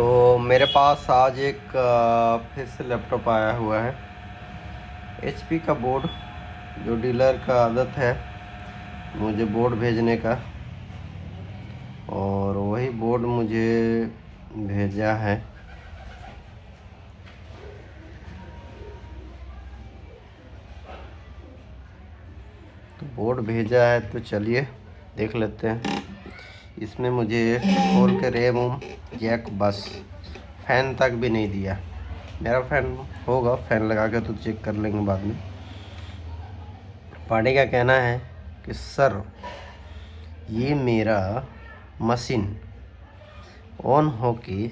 तो मेरे पास आज एक फिर से लैपटॉप आया हुआ है HP का बोर्ड। जो डीलर का आदत है मुझे बोर्ड भेजने का, और वही बोर्ड मुझे भेजा है। तो बोर्ड भेजा है तो चलिए देख लेते हैं। इसमें मुझे खोल के रैम जैक बस, फ़ैन तक भी नहीं दिया। मेरा फ़ैन होगा, फ़ैन लगा के तो चेक कर लेंगे बाद में। पार्टी का कहना है कि सर ये मेरा मशीन ऑन हो के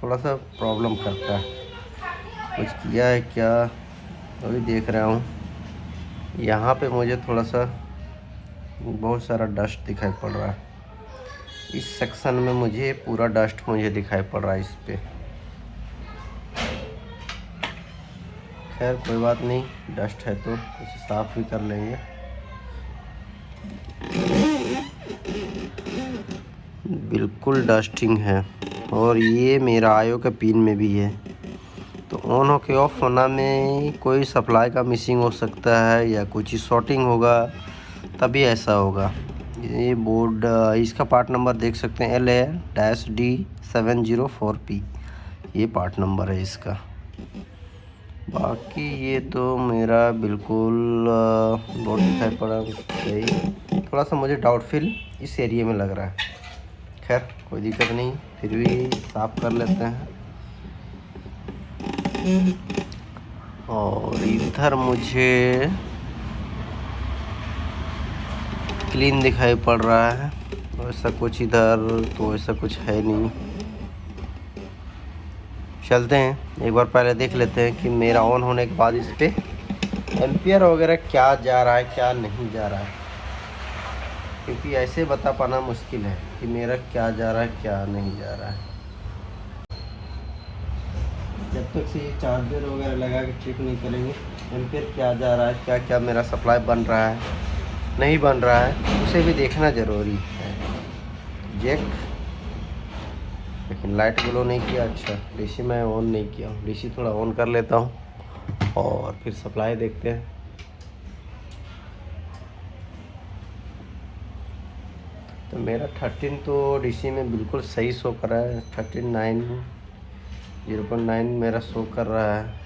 थोड़ा सा प्रॉब्लम करता है। कुछ किया है क्या, अभी देख रहा हूँ। यहाँ पे मुझे थोड़ा सा बहुत सारा डस्ट दिखाई पड़ रहा है। इस सेक्शन में मुझे पूरा डस्ट मुझे दिखाई पड़ रहा है इस पे। खैर कोई बात नहीं, डस्ट है तो कुछ साफ़ भी कर लेंगे। बिल्कुल डस्टिंग है, और ये मेरा आयो के पिन में भी है। तो ऑन हो के ऑफ होना में कोई सप्लाई का मिसिंग हो सकता है या कुछ शॉर्टिंग होगा, तभी ऐसा होगा। ये बोर्ड इसका पार्ट नंबर देख सकते हैं, LA-D704P ये पार्ट नंबर है इसका। बाकी ये तो मेरा बिल्कुल बोर्ड दिखाई पड़ा सही। थोड़ा सा मुझे डाउटफुल इस एरिया में लग रहा है। खैर कोई दिक्कत नहीं, फिर भी साफ़ कर लेते हैं। और इधर मुझे क्लीन दिखाई पड़ रहा है, वैसा कुछ इधर तो ऐसा कुछ है नहीं। चलते हैं एक बार पहले देख लेते हैं कि मेरा ऑन होने के बाद इस पे एम्पियर वगैरह क्या जा रहा है क्या नहीं जा रहा है, क्योंकि ऐसे बता पाना मुश्किल है कि मेरा क्या जा रहा है क्या नहीं जा रहा है। जब तक से ये चार्जर वगैरह लगा के चेक नहीं करेंगे एम्पियर क्या जा रहा है, क्या क्या मेरा सप्लाई बन रहा है नहीं बन रहा है, उसे भी देखना ज़रूरी है। जैक, लेकिन लाइट ग्लो नहीं किया। अच्छा डीसी मैं ऑन नहीं किया हूँ, डीसी थोड़ा ऑन कर लेता हूँ और फिर सप्लाई देखते हैं। तो मेरा 13 तो डीसी में बिल्कुल सही शो कर रहा है। 13.9 0.9 मेरा शो कर रहा है।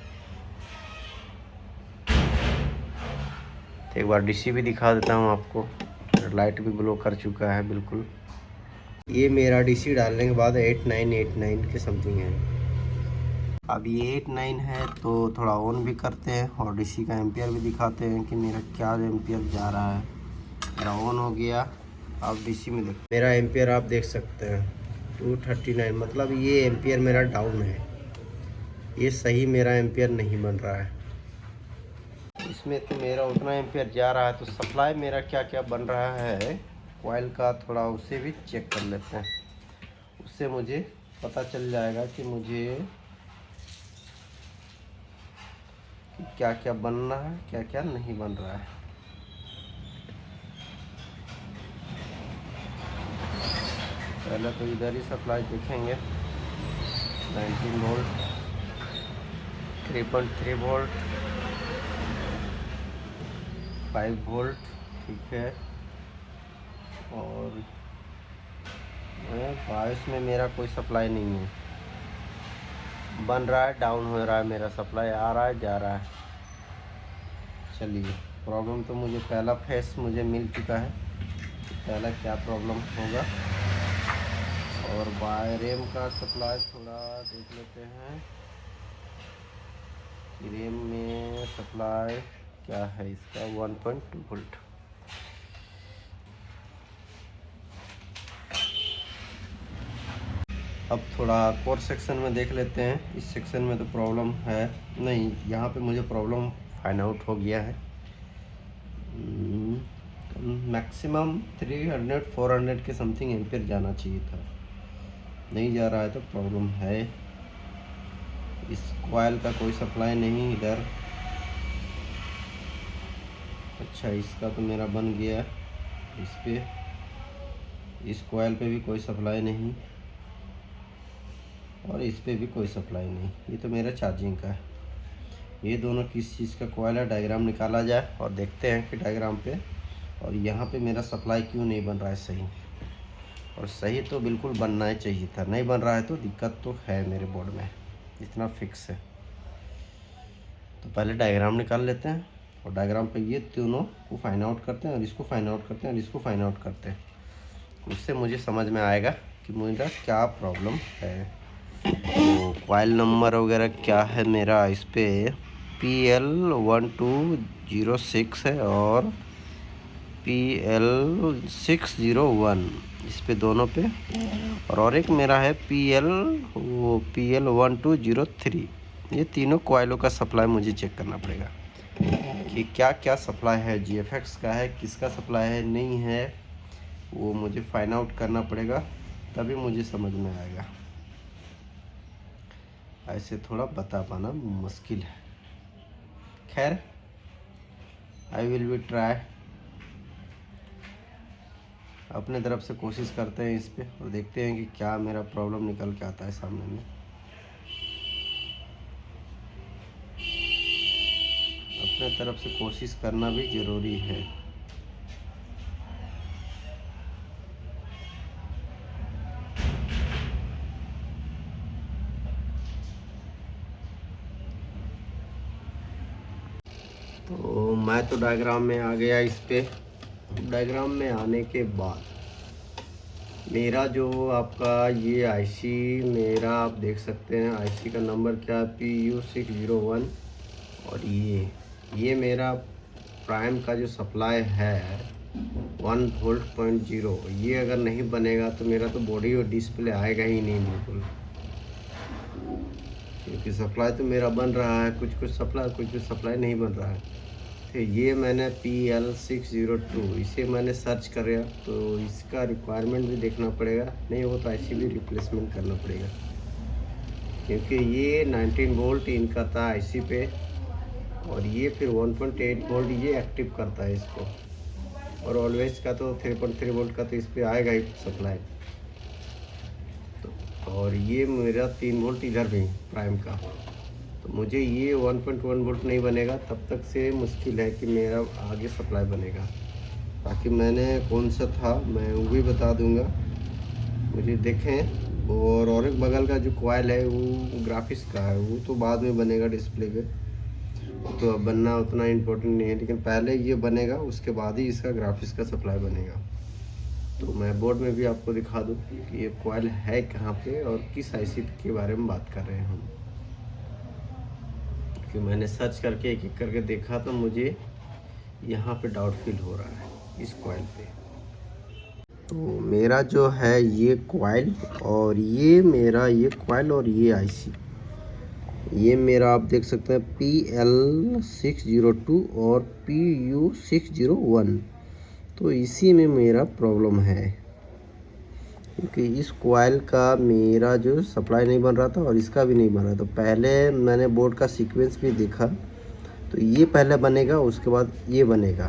तो एक बार डीसी भी दिखा देता हूँ आपको। लाइट भी ग्लो कर चुका है बिल्कुल। ये मेरा डीसी डालने के बाद 8989 के समथिंग है। अब ये 89 है तो थोड़ा ऑन भी करते हैं और डीसी का एम्पियर भी दिखाते हैं कि मेरा क्या एम्पियर जा रहा है। मेरा ऑन हो गया। अब डीसी में देख, मेरा एम्पियर आप देख सकते हैं 239, मतलब ये एम्पियर मेरा डाउन है। ये सही मेरा एम्पियर नहीं बन रहा है। इसमें तो मेरा उतना एम्पियर जा रहा है, तो सप्लाई मेरा क्या क्या बन रहा है कॉइल का, थोड़ा उसे भी चेक कर लेते हैं। उससे मुझे पता चल जाएगा कि मुझे क्या क्या बन रहा है क्या क्या नहीं बन रहा है। पहले तो इधर ही सप्लाई देखेंगे। 19 वोल्ट, 3.3 वोल्ट, 5 वोल्ट, ठीक है। और 22 में मेरा कोई सप्लाई नहीं है, बन रहा है डाउन हो रहा है, मेरा सप्लाई आ रहा है जा रहा है। चलिए, प्रॉब्लम तो मुझे पहला फेस मुझे मिल चुका है, पहला क्या प्रॉब्लम होगा। और बाय रैम का सप्लाई थोड़ा देख लेते हैं कि रैम में सप्लाई क्या है इसका। 1.2 वोल्ट। अब थोड़ा कोर सेक्शन में देख लेते हैं। इस सेक्शन में तो प्रॉब्लम है नहीं, यहाँ पे मुझे प्रॉब्लम फाइंड आउट हो गया है। मैक्सिमम 300-400 के समथिंग एम्पियर जाना चाहिए था, नहीं जा रहा है तो प्रॉब्लम है। इस कॉइल का कोई सप्लाई नहीं इधर। अच्छा इसका तो मेरा बन गया, इस पे इस कॉइल पे भी कोई सप्लाई नहीं। और इस पे भी कोई सप्लाई नहीं। ये तो मेरा चार्जिंग का है। ये दोनों किस चीज़ का कॉइल है, डायग्राम निकाला जाए और देखते हैं कि डायग्राम पे। और यहाँ पे मेरा सप्लाई क्यों नहीं बन रहा है सही। और सही तो बिल्कुल बनना ही चाहिए था, नहीं बन रहा है तो दिक्कत तो है मेरे बोर्ड में, इतना फिक्स है। तो पहले डायग्राम निकाल लेते हैं और डायग्राम पे ये तीनों को फाइंड आउट करते हैं और इसको फाइंड आउट करते हैं और इसको फाइंड आउट करते हैं। उससे मुझे समझ में आएगा कि मेरा क्या प्रॉब्लम है। तो कॉइल नंबर वगैरह क्या है मेरा, इस पर PL1206 है और PL601, इस पे दोनों पे। और एक मेरा है PL1203। ये तीनों कॉइलों का सप्लाई मुझे चेक करना पड़ेगा कि क्या क्या सप्लाई है, GFX का है, किसका सप्लाई है नहीं है, वो मुझे फाइंड आउट करना पड़ेगा, तभी मुझे समझ में आएगा। ऐसे थोड़ा बता पाना मुश्किल है। खैर, आई विल बी ट्राई, अपने तरफ से कोशिश करते हैं इस पे और देखते हैं कि क्या मेरा प्रॉब्लम निकल के आता है सामने में। अपने तरफ से कोशिश करना भी ज़रूरी है। तो मैं तो डायग्राम में आ गया इस पे। डायग्राम में आने के बाद मेरा जो आपका ये आईसी, मेरा आप देख सकते हैं आईसी का नंबर क्या है, PU601। और ये मेरा प्राइम का जो सप्लाई है 1 वोल्ट, ये अगर नहीं बनेगा तो मेरा तो बॉडी और डिस्प्ले आएगा ही नहीं बिल्कुल, क्योंकि सप्लाई तो मेरा बन रहा है, कुछ सप्लाई, कुछ सप्लाई नहीं बन रहा है। तो ये मैंने PL602 इसे मैंने सर्च करा, तो इसका रिक्वायरमेंट भी देखना पड़ेगा, नहीं हो तो ऐसी भी रिप्लेसमेंट करना पड़ेगा, क्योंकि ये 19 वोल्ट इनका था आईसी पे और ये फिर 1.8 वोल्ट ये एक्टिव करता है इसको, और ऑलवेज का तो 3.3 वोल्ट का तो इस पर आएगा ही सप्लाई। तो और ये मेरा 3 वोल्ट इधर भी प्राइम का, तो मुझे ये 1.1 वोल्ट नहीं बनेगा तब तक से मुश्किल है कि मेरा आगे सप्लाई बनेगा। बाकी मैंने कौन सा था मैं वो भी बता दूंगा, मुझे देखें। और एक बगल का जो कॉइल है वो ग्राफिक्स का है, वो तो बाद में बनेगा डिस्प्ले पे, तो अब बनना उतना इम्पोर्टेंट नहीं है, लेकिन पहले ये बनेगा उसके बाद ही इसका ग्राफिक्स का सप्लाई बनेगा। तो मैं बोर्ड में भी आपको दिखा दूँ कि ये कॉइल है कहाँ पे और किस आईसी के बारे में बात कर रहे हैं हम, कि मैंने सर्च करके एक एक करके देखा तो मुझे यहाँ पे डाउट फील हो रहा है इस कॉइल पे। तो मेरा जो है ये कॉइल और ये मेरा ये कॉइल और ये आईसी, ये मेरा आप देख सकते हैं PL602 और PU601, तो इसी में मेरा प्रॉब्लम है, क्योंकि इस कॉइल का मेरा जो सप्लाई नहीं बन रहा था और इसका भी नहीं बन रहा था। तो पहले मैंने बोर्ड का सीक्वेंस भी देखा, तो ये पहले बनेगा उसके बाद ये बनेगा,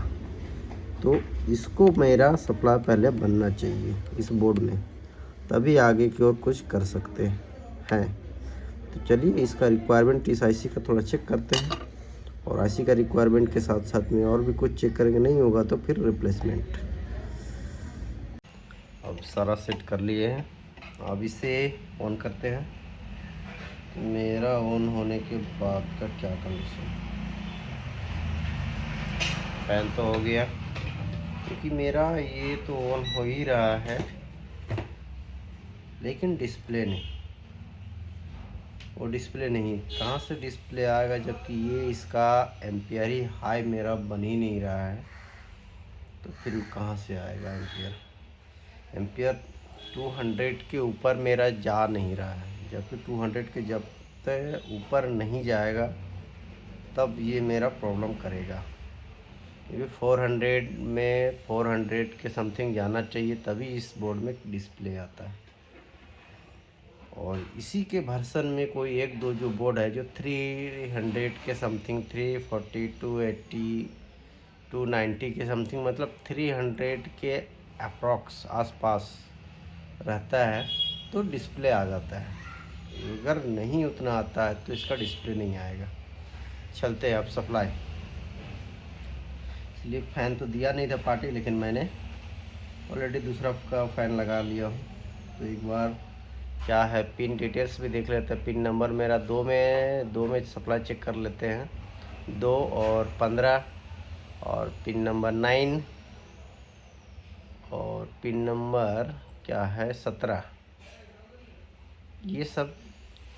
तो इसको मेरा सप्लाई पहले बनना चाहिए इस बोर्ड में, तभी आगे की ओर कुछ कर सकते हैं। तो चलिए इसका रिक्वायरमेंट इस आईसी का थोड़ा चेक करते हैं और आईसी का रिक्वायरमेंट के साथ साथ में और भी कुछ चेक करेंगे, नहीं होगा तो फिर रिप्लेसमेंट। अब सारा सेट कर लिए हैं, अब इसे ऑन करते हैं। तो मेरा ऑन होने के बाद का क्या कंडीशन, फैन तो हो गया, क्योंकि मेरा ये तो ऑन हो ही रहा है लेकिन डिस्प्ले नहीं, वो डिस्प्ले नहीं, कहाँ से डिस्प्ले आएगा जबकि ये इसका एम्पियर ही हाई मेरा बन ही नहीं रहा है, तो फिर कहाँ से आएगा एम्पियर 200 के ऊपर मेरा जा नहीं रहा है, जबकि 200 के जब तक ऊपर नहीं जाएगा तब ये मेरा प्रॉब्लम करेगा, क्योंकि 400 के समथिंग जाना चाहिए तभी इस बोर्ड में डिस्प्ले आता है। और इसी के वर्सन में कोई एक दो जो बोर्ड है जो 300 के समथिंग, 340, 280, 290 के समथिंग, मतलब 300 के अप्रॉक्स आसपास रहता है, तो डिस्प्ले आ जाता है। अगर नहीं उतना आता है तो इसका डिस्प्ले नहीं आएगा। चलते हैं अब सप्लाई। इसलिए फ़ैन तो दिया नहीं था पार्टी, लेकिन मैंने ऑलरेडी दूसरा का फ़ैन लगा लिया हूँ। तो एक बार क्या है, पिन डिटेल्स भी देख लेते हैं। पिन नंबर मेरा 2 में सप्लाई चेक कर लेते हैं, 2 और 15, और पिन नंबर 9, और पिन नंबर क्या है 17। ये सब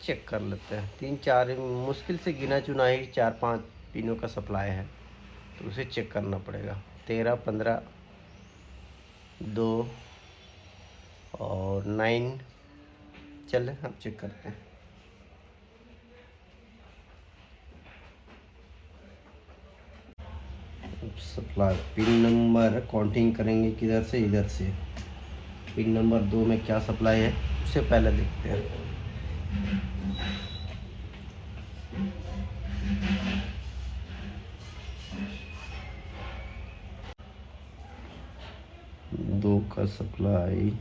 चेक कर लेते हैं। 3-4 मुश्किल से गिना चुना ही 4-5 पिनों का सप्लाई है, तो उसे चेक करना पड़ेगा। 13, 15, 2 और 9। चलें हम चेक करते हैं। सप्लाई पिन नंबर काउंटिंग करेंगे किधर से, इधर से। पिन नंबर 2 में क्या सप्लाई है उससे पहले देखते हैं। दो का सप्लाई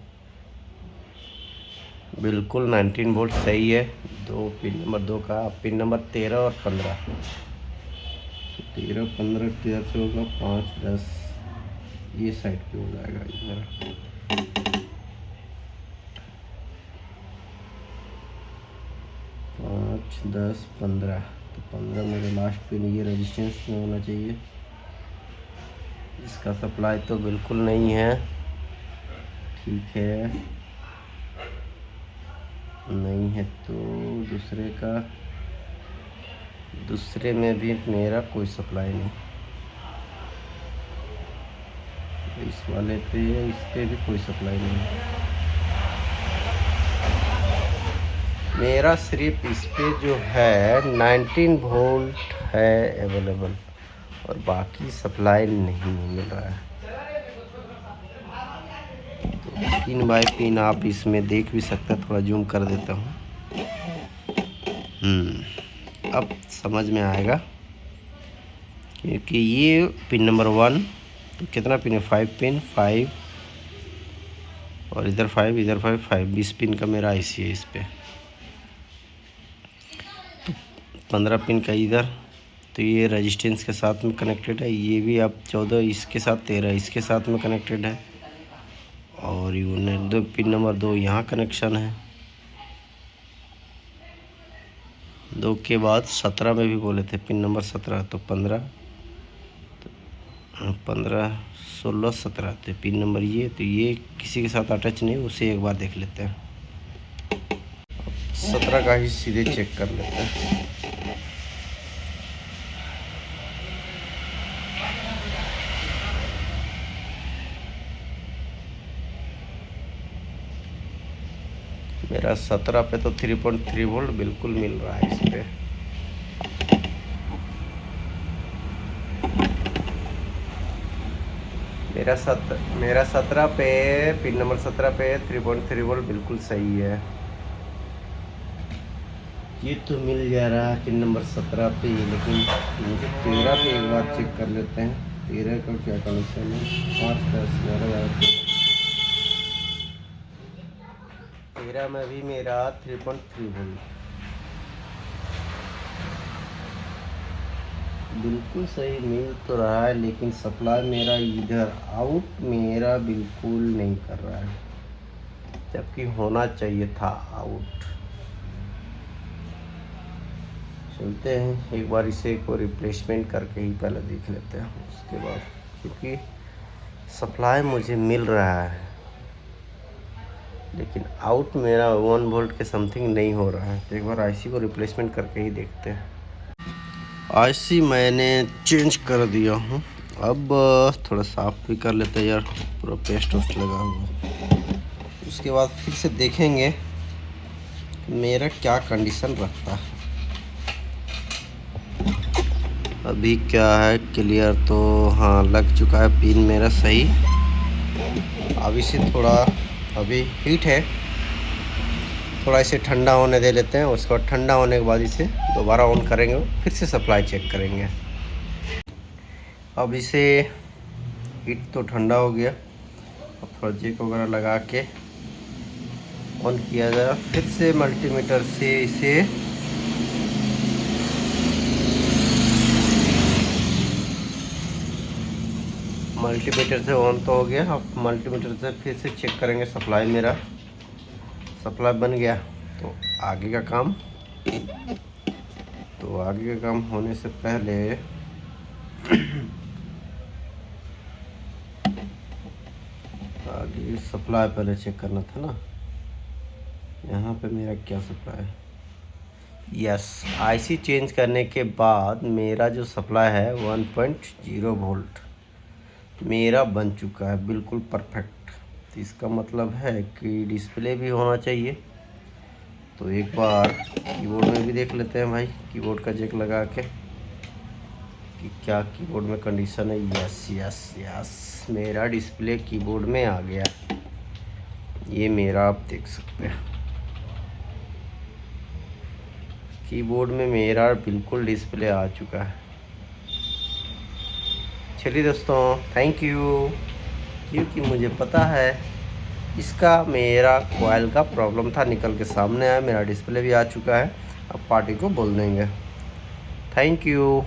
बिल्कुल 19 वोल्ट सही है। पिन नंबर 2 का। पिन नंबर 13 और 15, 13, 15 किधर से होगा, 5, 10 ये साइड पे हो जाएगा इधर। 5, 10, 15, तो 15 मेरे लास्ट पिन ये रेजिस्टेंस में होना चाहिए। इसका सप्लाई तो बिल्कुल नहीं है। ठीक है, नहीं है तो दूसरे में भी मेरा कोई सप्लाई नहीं। इस वाले पे, इस पे भी कोई सप्लाई नहीं। मेरा सिर्फ इस पे जो है 19 वोल्ट है अवेलेबल, और बाकी सप्लाई नहीं मिल रहा है। तो पिन बाय पिन आप इसमें देख भी सकते हैं। थोड़ा जूम कर देता हूँ। अब समझ में आएगा, क्योंकि ये पिन नंबर 1, तो कितना पिन है, 5 पिन, 5 और इधर 5, इधर 5, 5, 20 पिन का मेरा आईसी है इस पे। 15 पिन का इधर, तो ये रेजिस्टेंस के साथ में कनेक्टेड है। ये भी अब 14 इसके साथ, 13 इसके साथ में कनेक्टेड है। और यूनिट पिन नंबर 2 यहाँ कनेक्शन है। 2 के बाद 17 में भी बोले थे पिन नंबर 17, तो 15, 16, 17 तो पिन नंबर ये, तो ये किसी के साथ अटैच नहीं, उसे एक बार देख लेते हैं। 17 का ही सीधे चेक कर लेते हैं। मेरा 17 पे तो 3.3 वोल्ट बिल्कुल मिल रहा है इस पे। मेरा 17 पे, पिन नंबर 17 पे 3.3 वोल्ट बिल्कुल सही है। ये तो मिल जा रहा है पिन नंबर 17 पे, लेकिन मुझे 13 पे एक बार चेक कर लेते हैं। 13 का क्या कनेक्शन है, 5, 10, 11, 13 में भी मेरा 3.3 वोल्ट बिल्कुल सही मिल तो रहा है, लेकिन सप्लाई मेरा इधर आउट मेरा बिल्कुल नहीं कर रहा है, जबकि होना चाहिए था आउट। चलते हैं एक बार इसे को रिप्लेसमेंट करके ही पहले देख लेते हैं उसके बाद, क्योंकि सप्लाई मुझे मिल रहा है लेकिन आउट मेरा 1 वोल्ट के समथिंग नहीं हो रहा है। तो एक बार आईसी को रिप्लेसमेंट करके ही देखते हैं। आईसी मैंने चेंज कर दिया हूँ। अब थोड़ा साफ भी कर लेते हैं यार, पूरा पेस्ट वेस्ट लगा हुआ। उसके बाद फिर से देखेंगे मेरा क्या कंडीशन रखता है। अभी क्या है, क्लियर तो हाँ लग चुका है पिन मेरा सही। अब इसे थोड़ा, अभी हीट है, थोड़ा इसे ठंडा होने दे लेते हैं। उसके बाद ठंडा होने के बाद इसे दोबारा ऑन करेंगे, फिर से सप्लाई चेक करेंगे। अब इसे हीट तो ठंडा हो गया, अब थोड़ा जैक वगैरह लगा के ऑन किया जाए, फिर से मल्टीमीटर से इसे मल्टीमीटर से ऑन तो हो गया। अब मल्टीमीटर से फिर से चेक करेंगे सप्लाई, मेरा सप्लाई बन गया तो आगे का काम होने से पहले आगे सप्लाई पहले चेक करना था ना। यहाँ पे मेरा क्या सप्लाई है, यस, आईसी चेंज करने के बाद मेरा जो सप्लाई है 1.0 वोल्ट मेरा बन चुका है, बिल्कुल परफेक्ट। तो इसका मतलब है कि डिस्प्ले भी होना चाहिए। तो एक बार कीबोर्ड में भी देख लेते हैं भाई, कीबोर्ड का जैक लगा के कि क्या कीबोर्ड में कंडीशन है। यस यस यस, मेरा डिस्प्ले कीबोर्ड में आ गया। ये मेरा आप देख सकते हैं, कीबोर्ड में मेरा बिल्कुल डिस्प्ले आ चुका है। चलिए दोस्तों, थैंक यू, क्योंकि मुझे पता है इसका मेरा कॉइल का प्रॉब्लम था, निकल के सामने आया, मेरा डिस्प्ले भी आ चुका है। अब पार्टी को बोल देंगे। Thank you.